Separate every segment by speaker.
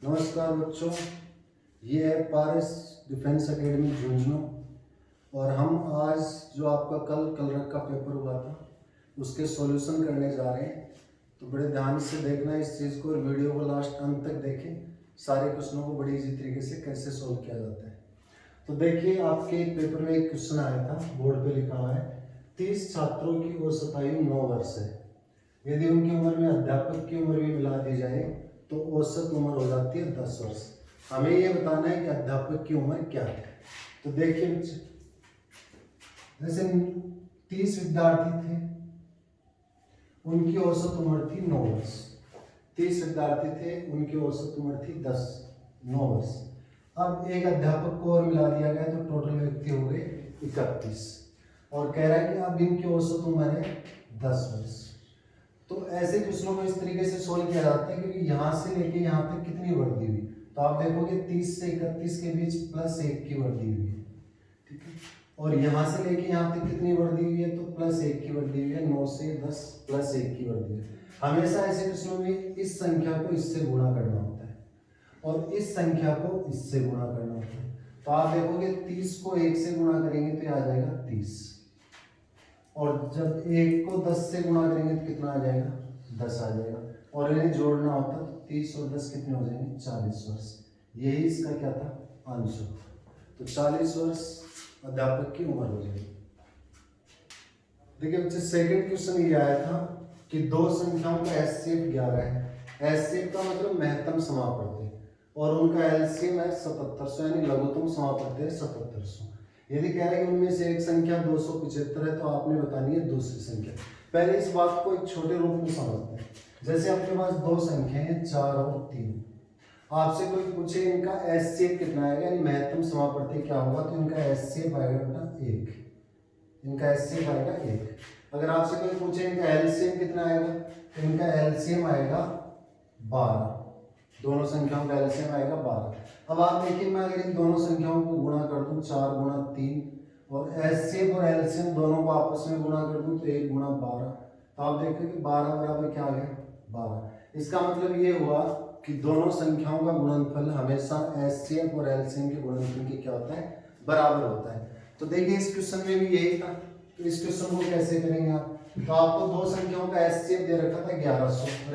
Speaker 1: नमस्कार बच्चों, ये है पारस डिफेंस एकेडमी झुंझुनू और हम आज जो आपका कल रख का पेपर हुआ था उसके सॉल्यूशन करने जा रहे हैं। तो बड़े ध्यान से देखना इस चीज़ को और वीडियो को लास्ट अंत तक देखें। सारे क्वेश्चनों को बड़ी इजी तरीके से कैसे सोल्व किया जाता है। तो देखिए, आपके पेपर में एक क्वेश्चन आया था, बोर्ड पे लिखा हुआ है 30 छात्रों की औसत आयु 9 वर्ष है। यदि उनकी उम्र में अध्यापक की उम्र भी मिला दी जाए तो औसत उम्र हो जाती है 10 वर्ष। हमें ये बताना है कि अध्यापक की उम्र क्या है। तो देखिए बच्चे, जैसे 30 विद्यार्थी थे, उनकी औसत उम्र थी 9 वर्ष। 30 विद्यार्थी थे, उनकी औसत उम्र थी 9 वर्ष। अब एक अध्यापक को और मिला दिया गया तो टोटल व्यक्ति हो गए 31 और कह रहा है कि अब इनकी औसत उम्र है 10 वर्ष। तो ऐसे क्वेश्चनों को इस तरीके से सोल्व किया जाता है क्योंकि यहाँ से लेके यहाँ तक कितनी वृद्धि हुई, तो आप देखोगे 30 से 31 के बीच +1 की वृद्धि हुई है, ठीक है। और यहाँ से लेके यहाँ तक कितनी वृद्धि हुई है, तो +1 की वृद्धि हुई है। 9 से 10 +1 की वृद्धि है। हमेशा ऐसे क्वेश्चनों में इस संख्या को इससे गुणा करना होता है और इस संख्या को इससे गुणा करना होता है। तो आप देखोगे 30 को 1 से गुणा करेंगे तो ये आ जाएगा 30, और जब 1 को 10 से गुणा करेंगे तो कितना आ जाएगा, 10 आ जाएगा। और इन्हें जोड़ना होता तो 30 और 10 कितने हो जाएंगे, 40 वर्ष। यही इसका क्या था, आंसर। तो 40 वर्ष अध्यापक की उम्र हो जाएगी। देखिए बच्चे, सेकंड क्वेश्चन ये आया था कि दो संख्याओं का एचसीएफ 11 है। एचसीएफ का मतलब महत्तम समापवर्ती, और उनका एलसीएम है 7700, यानी लघुत्तम समापवर्ती है 7700। यदि कह रहे हैं कि उनमें से एक संख्या 275 है तो आपने बतानी है दूसरी संख्या। पहले इस बात को एक छोटे रूप में समझते हैं। जैसे आपके पास दो संख्या है 4 और 3, आपसे कोई पूछे इनका एचसीएफ कितना आएगा, यानी महत्तम समापवर्ती क्या होगा, तो इनका एचसीएफ आएगा बेटा 1। इनका एचसीएफ आएगा 1। अगर आपसे कोई पूछे इनका एलसीएम कितना आएगा, तो इनका एलसीएम आएगा 12। दोनों संख्याओं का एलसीएम आएगा 12। अब आप देखिए, मैं अगर इन दोनों संख्याओं को गुणा कर दूं 4 गुणा 3, और एचसीएफ और एलसीएम दोनों को आपस में गुणा कर दूं तो 1 गुणा 12, तो आप देखिए कि 12 बराबर क्या आ गया, 12। इसका मतलब ये हुआ कि दोनों संख्याओं का गुणनफल हमेशा एचसीएफ और एलसीएम के गुणनफल के क्या होता है, बराबर होता है। तो देखिए इस क्वेश्चन में भी यही था। तो इस क्वेश्चन को कैसे करेंगे आप, तो आपको दो संख्याओं का एचसीएफ दे रखा था 1100 और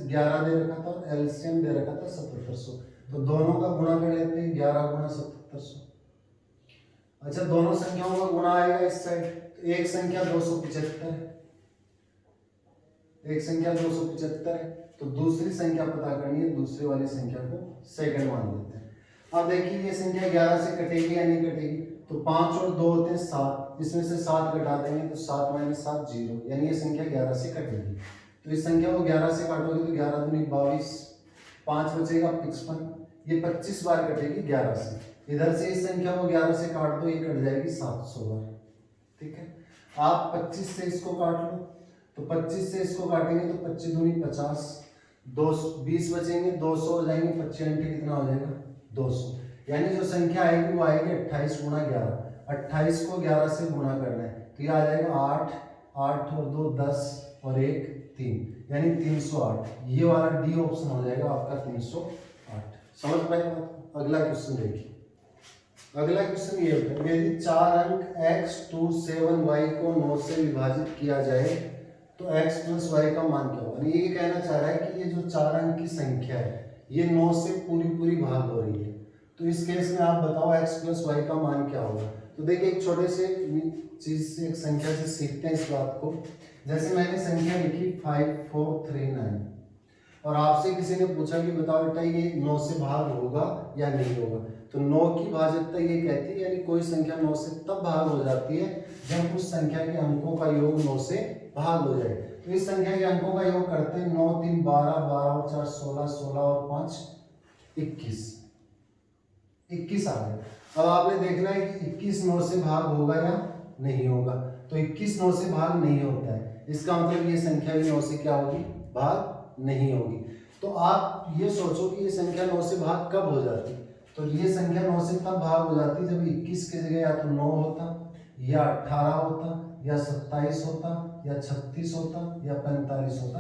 Speaker 1: 11 दे रखा था, और एलसीएम दे रखा था 7700। तो दोनों का गुणा कर लेते हैं, 11 गुणा 7700। अच्छा, दोनों संख्याओं का गुणा आएगा इस साइड, तो एक संख्या 275 है, एक संख्या 275 है, तो दूसरी संख्या पता करनी है, दूसरी वाली संख्या को सेकंड मान लेते हैं। अब देखिए ये संख्या 11 से कटेगी या नहीं कटेगी, तो 5 और 2 होते हैं 7, इसमें से 7 घटा देंगे तो 7 - 7 0, यानी ये संख्या 11 से कटेगी। तो इस संख्या को 11 से काटोगे तो 11 दूनी 22, 5 बचेगा 55, ये 25 बार कटेगी 11 से। इधर से इस संख्या को 11 से काट दो, ये कट जाएगी 700 बार, ठीक है। आप 25 से इसको काट लो, तो 25 से इसको काटेंगे तो 25 दूनी 50, 20 बचेंगे, 200 हो जाएंगे, 25 कितना हो जाएगा, 200। यानी जो संख्या आएगी वो आएगी 28 × 11। 28 को 11 से गुणा करना है तो ये आ जाएगा 8, 8 और 2 10 और 1 3, यानी 308। ये वाला डी ऑप्शन हो जाएगा आपका 308। समझ पाए बात। अगला क्वेश्चन देखिए। अगला क्वेश्चन ये होता है, यदि 4 अंक x27y को 9 से विभाजित किया जाए तो x + y का मान क्या होगा। ये कहना चाह रहा है कि ये जो 4 अंक की संख्या है ये 9 से पूरी भाग हो रही है, तो इस केस में आप बताओ x + y का मान क्या होगा। तो देखिए, एक छोटे से चीज से, एक संख्या से सीखते हैं इस बात को। जैसे मैंने संख्या लिखी 5439 और आपसे किसी ने पूछा कि बताओ बेटा ये 9 से भाग होगा या नहीं होगा, तो 9 की भाज्यता ये कहती है, यानी कोई संख्या 9 से तब भाग हो जाती है जब उस संख्या के अंकों का योग 9 से भाग हो जाए। तो इस संख्या के अंकों का योग करते हैं, 9 3 12, 12 और 4 16, 16 और 5 21, 21 आ गए। अब आपने देखना है कि 21 9 से भाग होगा या नहीं होगा, तो 21 9 से भाग नहीं होता है, इसका मतलब ये संख्या भी 9 से क्या होगी, भाग नहीं होगी। तो आप ये सोचो कि ये संख्या 9 से भाग कब हो जाती, तो ये संख्या 9 से तब भाग हो जाती जब 21 की जगह या तो 9 होता, या 18 होता, या 27 होता, या 36 होता, या 45 होता।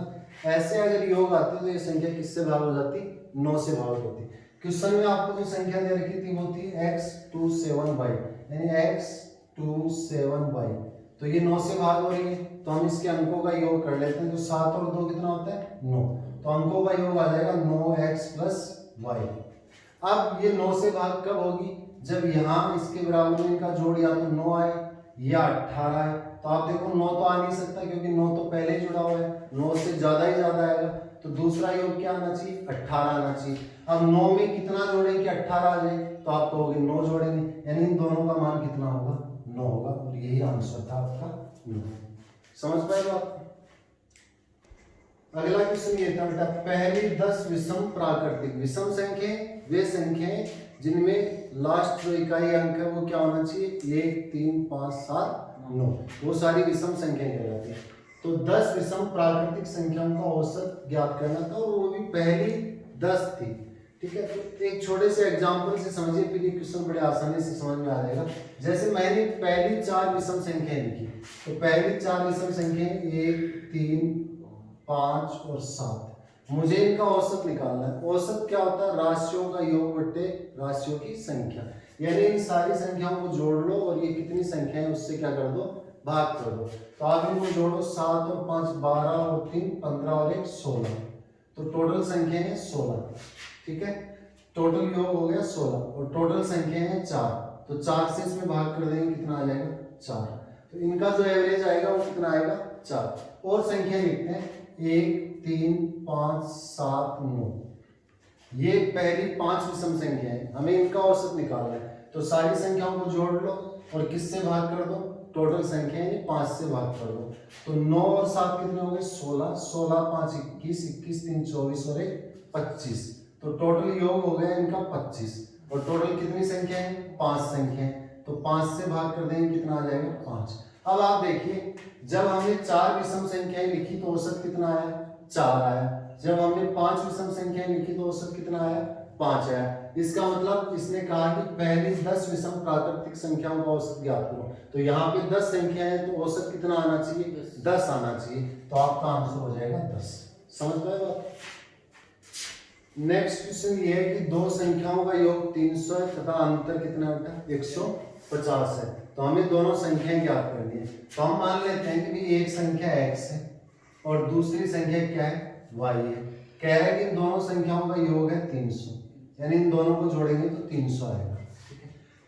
Speaker 1: ऐसे अगर योग आते तो ये संख्या किससे भाग हो जाती, 9 से भाग होती। क्वेश्चन में आपको जो संख्या दे रखी थी वो थी x27y, यानी x27y, तो ये 9 से भाग हो रही है, तो हम इसके अंकों का योग कर लेते हैं। तो 7 और 2 कितना होता है 9, तो अंकों का योग आ जाएगा 9x + y। अब ये 9 से भाग कब होगी, जब यहाँ इसके बराबर में इनका जोड़ या तो 9 आए या 18 है। तो आप देखो 9 तो आ नहीं सकता क्योंकि 9 तो पहले ही जुड़ा हुआ है, 9 से ज्यादा ही ज्यादा आएगा, तो दूसरा योग क्या आना चाहिए 18 आना चाहिए। अब 9 में कितना जोड़े कि 18 आ जाए, तो आप कहोगे 9 जोड़ेंगे, यानी इन दोनों का मान कितना होगा 9 होगा, और यही आंसर था आपका 9। समझ पाए आप? अगला क्वेश्चन ये था बेटा, पहली 10 विषम प्राकृतिक। विषम संख्या वे संख्याएं जिनमें लास्ट जो इकाई अंक है वो क्या होना चाहिए 1 3 5 7 9, वो सारी विषम संख्याएं कहलाती हैं। तो 10 विषम प्राकृतिक संख्याओं का औसत ज्ञात करना था, और वो भी पहली 10 थी। ठीक है, तो एक छोटे से एग्जांपल से समझिए, फिर ये क्वेश्चन बड़े आसानी से समझ में आ जाएगा। जैसे मैंने पहली 4 विषम संख्याएं लिखी, तो पहली 4 विषम संख्याएं 1 3 5 और 7, मुझे इनका औसत निकालना है। औसत क्या होता है, राशियों का योग बट्टे राशियों की संख्या, यानी इन सारी संख्याओं को जोड़ लो और ये कितनी संख्या है उससे क्या कर दो भाग कर दो। तो आप इनको जोड़ो, 7 और 5 12 और 3 15 और 1 16, तो टोटल संख्या है 16। ठीक है, टोटल योग हो गया 16, और टोटल संख्या है 4, तो 4 से इसमें भाग कर देंगे, कितना आ जाएगा 4। तो इनका जो एवरेज आएगा वो कितना आएगा 4। और संख्या लिखते हैं 1 3 5 7 9, ये पहली 5 विषम संख्या है, हमें इनका औसत निकालना है। तो सारी संख्याओं को जोड़ लो और किससे भाग कर दो, टोटल संख्या यानी 5 से भाग कर दो। तो 9 और 7 कितने हो गए 16, 16 5 21, 21 3 24 और 1 25, तो टोटल योग हो गया इनका 25। और टोटल कितनी संख्या है 5 संख्या है, तो 5 से भाग कर देंगे, कितना आ जाएगा 5। अब आप देखिए, जब हमने 4 विषम संख्याएं लिखी तो औसत कितना आया 4 आया, जब हमने 5 विषम संख्याएं लिखी तो औसत कितना आया 5 आया। इसका मतलब इसने कहा कि पहली 10 विषम प्राकृतिक संख्याओं का औसत ज्ञात करो। तो यहाँ पे 10 संख्याएं हैं, तो औसत कितना आना चाहिए 10 आना चाहिए, तो आपका आंसर हो जाएगा 10। समझ पाए बात? नेक्स्ट क्वेश्चन ये है कि दो संख्याओं का योग 300 है तथा अंतर कितना होता है 150 है, तो हमें दोनों संख्याएं ज्ञात करनी है। तो हम मान लेते हैं कि भी एक संख्या x है और दूसरी संख्या क्या है y है। कह रहा है कि इन दोनों संख्याओं का योग है 300, यानी इन दोनों को जोड़ेंगे तो 300 आएगा।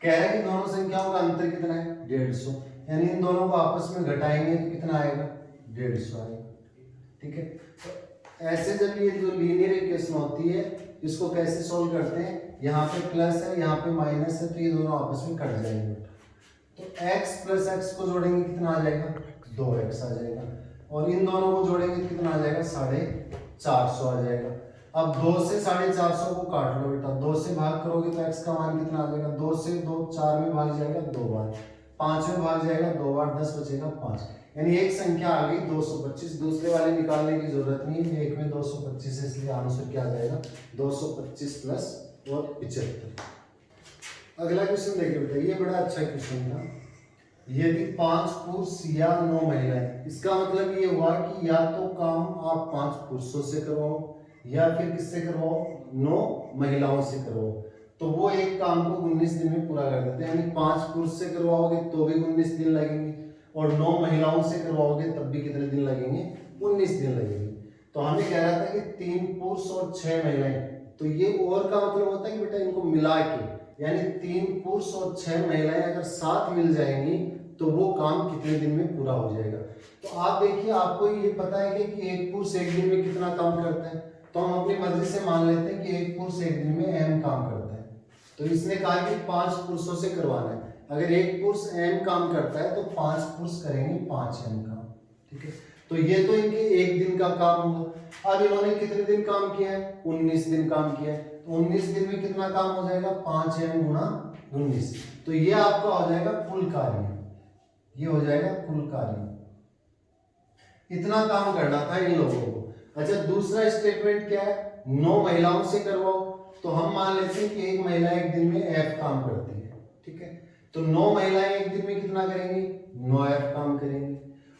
Speaker 1: कह रहा है कि दोनों संख्याओं का अंतर कितना है 150, यानी इन दोनों को आपस में घटाएंगे तो कितना आएगा 150 आएगा। ठीक है, तो ऐसे जब ये जो लीनियर इक्वेशन होती है इसको कैसे सॉल्व करते हैं, यहाँ पे प्लस है यहाँ पे माइनस है, तो ये दोनों आपस में कट जाएंगे। तो x + x को जोड़ेंगे कितना आ जाएगा 2x आ जाएगा, और इन दोनों को जोड़ेंगे तो कितना आ जाएगा 450 आ जाएगा। अब 2 से 450 को काट लो बेटा, 2 से भाग करोगे तो x का मान कितना आ जाएगा, 2 से 2 4 में भाग जाएगा 2 बार, 5 में भाग जाएगा 2 बार, 10 बचेगा 5, यानी एक संख्या आ गई 225। दूसरे वाले निकालने की जरूरत नहीं है, एक में 225 है, इसलिए आंसर क्या आ जाएगा 225 प्लस और 75। अगला क्वेश्चन देखिए बेटा, ये बड़ा अच्छा क्वेश्चन था। यदि 5 पुरुष या 9 महिलाएं, इसका मतलब ये हुआ कि या तो काम आप 5 पुरुषों से करवाओ या फिर किससे करवाओ 9 महिलाओं से करवाओ, तो वो एक काम को 19 दिन में पूरा कर देते हैं। यानी 5 पुरुष से करवाओगे तो भी 19 दिन लगेंगे, और 9 महिलाओं से करवाओगे तब भी कितने दिन लगेंगे 19 दिन लगेंगे। तो हमें कह रहा था कि 3 पुरुष और 6 महिलाएं, तो ये और का मतलब होता है कि बेटा इनको मिला के, यानी 3 पुरुष और 6 महिलाएं अगर साथ मिल जाएंगी तो वो काम कितने दिन में पूरा हो जाएगा। तो आप देखिए, आपको ये पता है कि एक पुरुष एक दिन में कितना काम करता है, तो हम अपनी मर्जी से मान लेते हैं कि एक पुरुष एक दिन में m काम करता है। तो इसने कहा कि 5 पुरुषों से करवाना है, अगर एक पुरुष m काम करता है तो 5 पुरुष करेंगे 5m काम। ठीक है, तो ये तो इनके एक दिन का काम होगा। अब इन्होंने कितने दिन काम किया है 19 दिन काम किया है, तो 19 दिन में कितना काम हो जाएगा 5m गुणा 19, तो ये आपका हो जाएगा कुल कार्य, ये हो जाएगा कुल कार्य। इतना काम करना था इन लोगों को। अच्छा, दूसरा स्टेटमेंट क्या है 9 महिलाओं से करवाओ, तो हम मान लेते हैं कि एक महिला एक दिन में f काम करती है। ठीक है, तो 9 महिलाएं एक दिन में कितना करेंगी 9f काम करेंगी,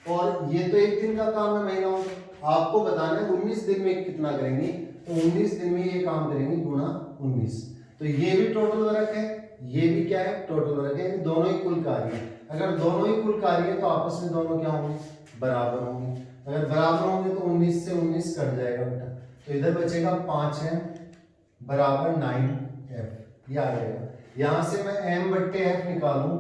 Speaker 1: और ये तो एक दिन का काम है महिलाओं का, आपको बताना है 19 दिन में कितना करेंगी तो 19 दिन में ये काम करेंगी गुणा 19। तो ये भी टोटल वर्क है, ये भी क्या है टोटल वर्क है, दोनों ही कुल कार्य है। अगर दोनों ही कुल कार्य है तो आपस में दोनों क्या होंगे, बराबर होंगे। अगर बराबर होंगे तो 19 से 19 कट जाएगा बेटा, तो इधर बचेगा 5m बराबर 9f, ये आ जाएगा। यहां से मैं m/f निकालूं,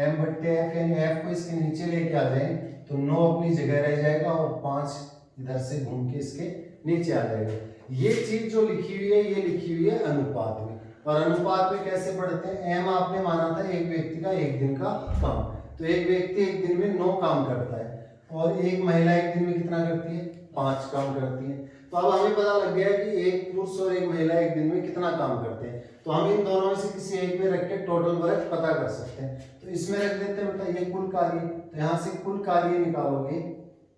Speaker 1: m/f यानी f को इसके नीचे लेके आ जाए तो 9 अपनी जगह रह जाएगा और 5 इधर से घूम के इसके नीचे आ जाएगा। ये चीज जो लिखी हुई है ये लिखी हुई है अनुपात में, और अनुपात में कैसे पढ़ते हैं, m आपने माना था एक व्यक्ति का एक दिन का काम, तो एक व्यक्ति एक दिन में 9 काम करता है और एक महिला एक दिन में कितना करती है, 5 काम करती है। तो अब हमें पता लग गया कि एक पुरुष और एक महिला एक दिन में कितना काम करते हैं, तो हम इन दोनों में से किसी एक में रख के टोटल वर्क पता कर सकते हैं। तो इसमें रख देते हैं बेटा ये कुल कार्य, तो यहाँ से कुल कार्य निकालोगे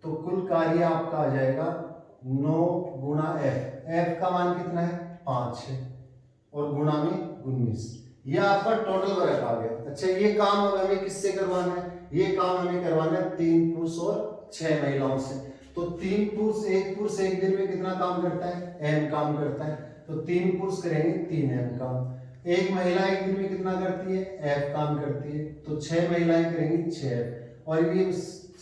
Speaker 1: तो कुल कार्य आपका आ जाएगा 9 गुणा f का मान कितना है 5 है और गुणा में 19, ये आपका टोटल वर्क आ गया। अच्छा ये काम अब हमें किससे करवाना है, ये काम हमें करवाना है 3 पुरुष और 6 महिलाओं से। तो 3 पुरुष एक दिन में कितना काम करता है, m काम करता है, तो 3 पुरुष करेंगे 3m काम। एक महिला एक दिन में कितना करती है, f काम करती है, तो 6 महिलाएं करेंगी 6f, और ये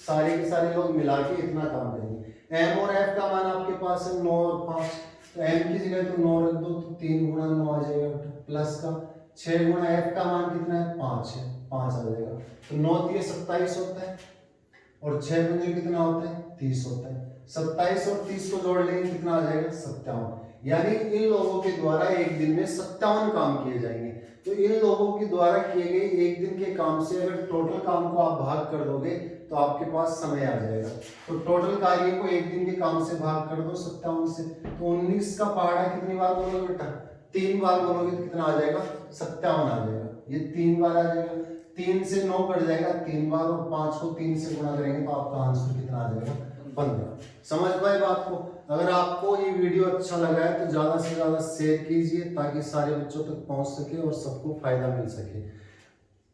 Speaker 1: सारे के सारे लोग मिला के इतना काम करेंगे। m और f का मान आपके पास है 9 और 5, तो m की जगह तो 9 रख दो, तो 3 गुणा 9 आ जाएगा प्लस का 6 गुणा f का मान कितना है 5 है, 5 आ जाएगा, तो 9 3 27 होता है और 6 पंजे कितना होता है 30 होता है। 27 और 30 को जोड़ लेंगे कितना आ जाएगा 57, यानी इन लोगों के द्वारा एक दिन में 57 काम किए जाएंगे। तो इन लोगों के द्वारा किए गए एक दिन के काम से अगर टोटल काम को आप भाग कर दोगे तो आपके पास समय आ जाएगा। तो टोटल कार्य को एक दिन के काम से भाग कर दो 57 से, तो 19 का पहाड़ा कितनी बार बोलोगे बेटा, 3 बार बोलोगे तो कितना आ जाएगा 57 आ जाएगा, ये 3 बार आ जाएगा, 3 से 9 कट जाएगा 3 बार, और 5 को 3 से गुणा करेंगे तो आपका आंसर कितना आ जाएगा 15। समझ पाए बात को। अगर आपको ये वीडियो अच्छा लगा है तो ज्यादा से ज्यादा शेयर कीजिए ताकि सारे बच्चों तक पहुंच सके और सबको फायदा मिल सके।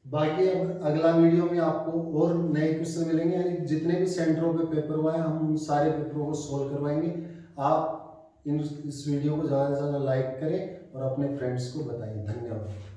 Speaker 1: बाकी अब अगला वीडियो में आपको और नए क्वेश्चन मिलेंगे, यानी जितने भी सेंटरों पे पेपर हुआ है हम उन सारे पेपरों को सोल्व करवाएंगे। आप इस वीडियो को ज़्यादा से ज़्यादा लाइक करें और अपने फ्रेंड्स को बताएं। धन्यवाद।